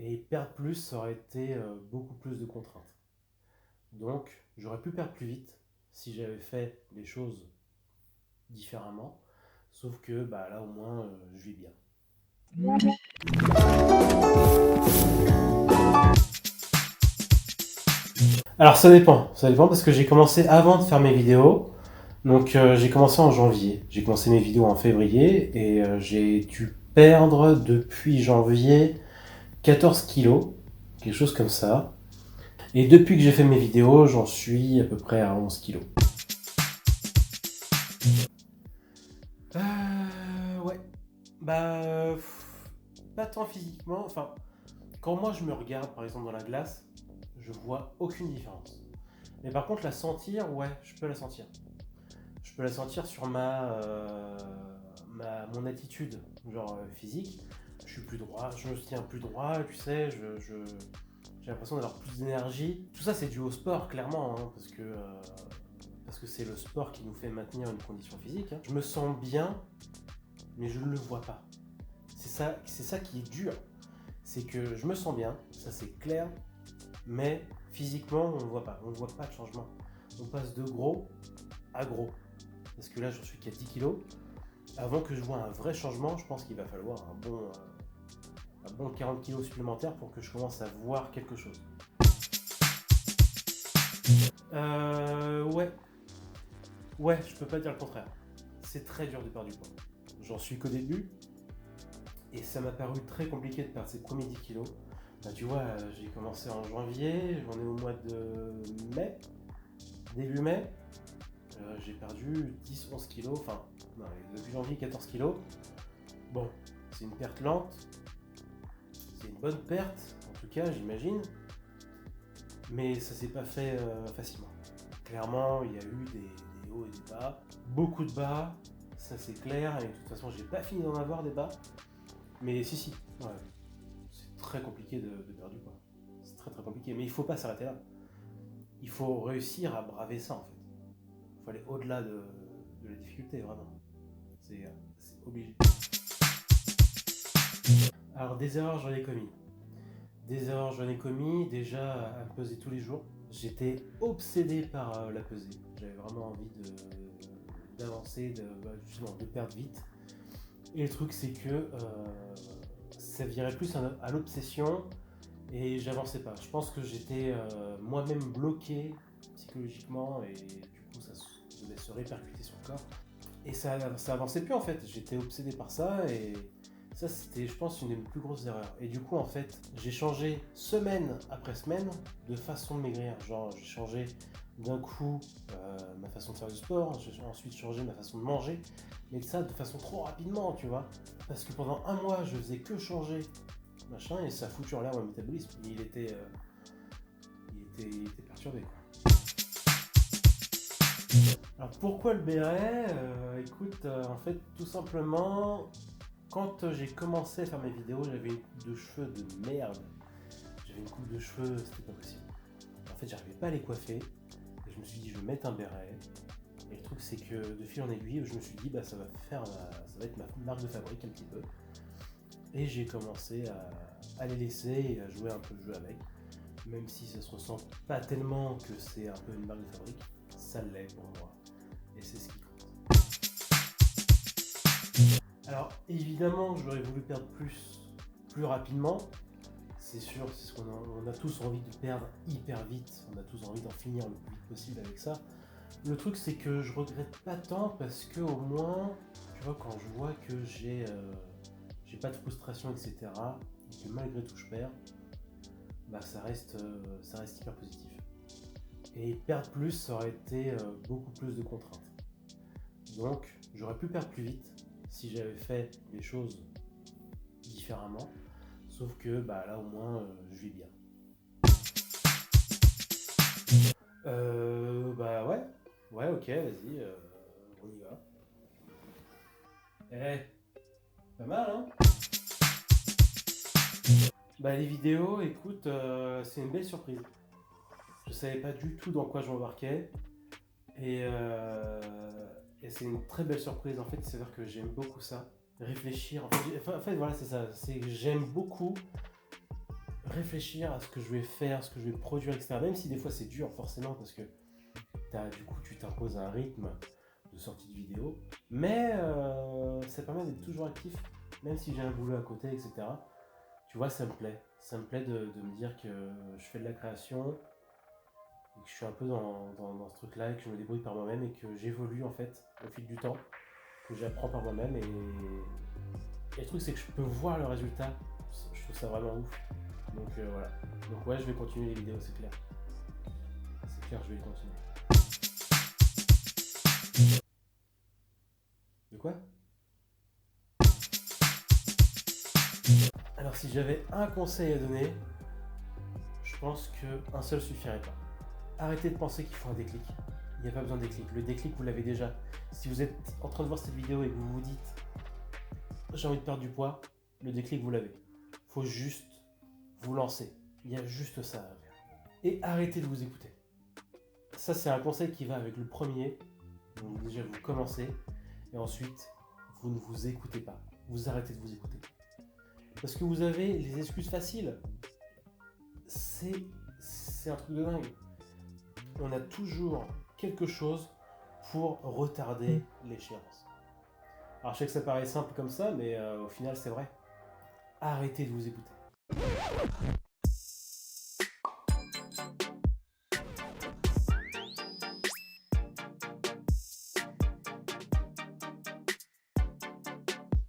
Et perdre plus, ça aurait été beaucoup plus de contraintes. Donc, j'aurais pu perdre plus vite si j'avais fait les choses différemment. Sauf que là, au moins, je vis bien. Alors, ça dépend. Ça dépend parce que j'ai commencé avant de faire mes vidéos. Donc, j'ai commencé en janvier. J'ai commencé mes vidéos en février et j'ai dû perdre depuis janvier 14 kilos, quelque chose comme ça. Et depuis que j'ai fait mes vidéos, j'en suis à peu près à 11 kilos. Ouais. Pas tant physiquement. Enfin, quand moi je me regarde par exemple dans la glace, je vois aucune différence. Mais par contre, la sentir, ouais, je peux la sentir. Je peux la sentir sur mon attitude, genre physique. Je suis plus droit, je me tiens plus droit, tu sais, j'ai l'impression d'avoir plus d'énergie. Tout ça, c'est dû au sport, clairement, hein, parce que c'est le sport qui nous fait maintenir une condition physique. Hein. Je me sens bien, mais je ne le vois pas. C'est ça qui est dur. C'est que je me sens bien, ça c'est clair, mais physiquement, on ne voit pas. On ne voit pas de changement. On passe de gros à gros. Parce que là, j'en suis qu'à 10 kilos. Avant que je vois un vrai changement, je pense qu'il va falloir un bon 40 kilos supplémentaires pour que je commence à voir quelque chose. Ouais. Ouais, je peux pas dire le contraire. C'est très dur de perdre du poids. J'en suis qu'au début. Et ça m'a paru très compliqué de perdre ces premiers 10 kilos. Tu vois, j'ai commencé en janvier, j'en ai au mois de mai, début mai. J'ai perdu 10-11 kilos, enfin, non, depuis janvier 14 kilos. Bon, c'est une perte lente, c'est une bonne perte, en tout cas, j'imagine. Mais ça s'est pas fait facilement. Clairement, il y a eu des hauts et des bas. Beaucoup de bas, ça c'est clair. Et de toute façon, j'ai pas fini d'en avoir des bas. Mais si, ouais. C'est très compliqué de perdre du poids. C'est très très compliqué. Mais il faut pas s'arrêter là. Il faut réussir à braver ça en fait. Il faut aller au-delà de la difficulté, vraiment. C'est obligé. Alors, des erreurs, j'en ai commis. Déjà à me peser tous les jours. J'étais obsédé par la pesée. J'avais vraiment envie d'avancer, justement, de perdre vite. Et le truc, c'est que ça virait plus à l'obsession et j'avançais pas. Je pense que j'étais moi-même bloqué psychologiquement et du coup, ça devait se répercuter sur le corps. Et ça avançait plus en fait. J'étais obsédé par ça et ça, c'était, je pense, une des plus grosses erreurs. Et du coup, en fait, j'ai changé semaine après semaine de façon de maigrir. Genre, j'ai changé d'un coup ma façon de faire du sport, j'ai ensuite changé ma façon de manger, mais ça de façon trop rapidement, tu vois. Parce que pendant un mois, je faisais que changer, machin, et ça a foutu en l'air mon métabolisme. Il était perturbé, quoi. Alors pourquoi le béret Écoute, en fait, tout simplement, quand j'ai commencé à faire mes vidéos, j'avais une coupe de cheveux de merde. J'avais une coupe de cheveux, c'était pas possible. En fait, j'arrivais pas à les coiffer. Et je me suis dit, je vais mettre un béret. Et le truc, c'est que de fil en aiguille, je me suis dit, ça va être ma marque de fabrique un petit peu. Et j'ai commencé à les laisser et à jouer un peu le jeu avec. Même si ça se ressent pas tellement que c'est un peu une marque de fabrique, ça l'est pour moi. Et c'est ce qui compte. Alors évidemment, j'aurais voulu perdre plus rapidement. C'est sûr, c'est ce on a tous envie de perdre hyper vite. On a tous envie d'en finir le plus vite possible avec ça. Le truc, c'est que je regrette pas tant parce que au moins, tu vois, quand je vois que j'ai pas de frustration, etc., et que malgré tout je perds, ça reste hyper positif. Et perdre plus, ça aurait été beaucoup plus de contraintes. Donc, j'aurais pu perdre plus vite si j'avais fait les choses différemment. Sauf que là, au moins, je vis bien. Ouais. Ouais, ok, vas-y, on y va. Eh, pas mal, hein? Les vidéos, écoute, c'est une belle surprise. Je savais pas du tout dans quoi je m'embarquais. Et, euh, et c'est une très belle surprise. En fait, c'est-à-dire que j'aime beaucoup ça. Réfléchir. En fait, voilà, c'est ça. C'est que j'aime beaucoup réfléchir à ce que je vais faire, ce que je vais produire, etc. Même si des fois c'est dur forcément parce que du coup tu t'imposes un rythme de sortie de vidéo. Mais ça permet d'être toujours actif, même si j'ai un boulot à côté, etc. Tu vois, ça me plaît. Ça me plaît de me dire que je fais de la création, et que je suis un peu dans ce truc-là, et que je me débrouille par moi-même, et que j'évolue en fait au fil du temps, que j'apprends par moi-même. Et le truc, c'est que je peux voir le résultat. Je trouve ça vraiment ouf. Donc voilà. Donc ouais, je vais continuer les vidéos, c'est clair. C'est clair, je vais les continuer. De quoi? Alors si j'avais un conseil à donner, je pense qu'un seul suffirait pas. Arrêtez de penser qu'il faut un déclic. Il n'y a pas besoin de déclic. Le déclic, vous l'avez déjà. Si vous êtes en train de voir cette vidéo et que vous vous dites j'ai envie de perdre du poids, le déclic, vous l'avez. Faut juste vous lancer. Il y a juste ça à faire. Et arrêtez de vous écouter. Ça, c'est un conseil qui va avec le premier. Donc déjà, vous commencez. Et ensuite, vous ne vous écoutez pas. Vous arrêtez de vous écouter. Parce que vous avez les excuses faciles. C'est un truc de dingue. On a toujours quelque chose pour retarder l'échéance. Alors je sais que ça paraît simple comme ça, mais au final c'est vrai. Arrêtez de vous écouter.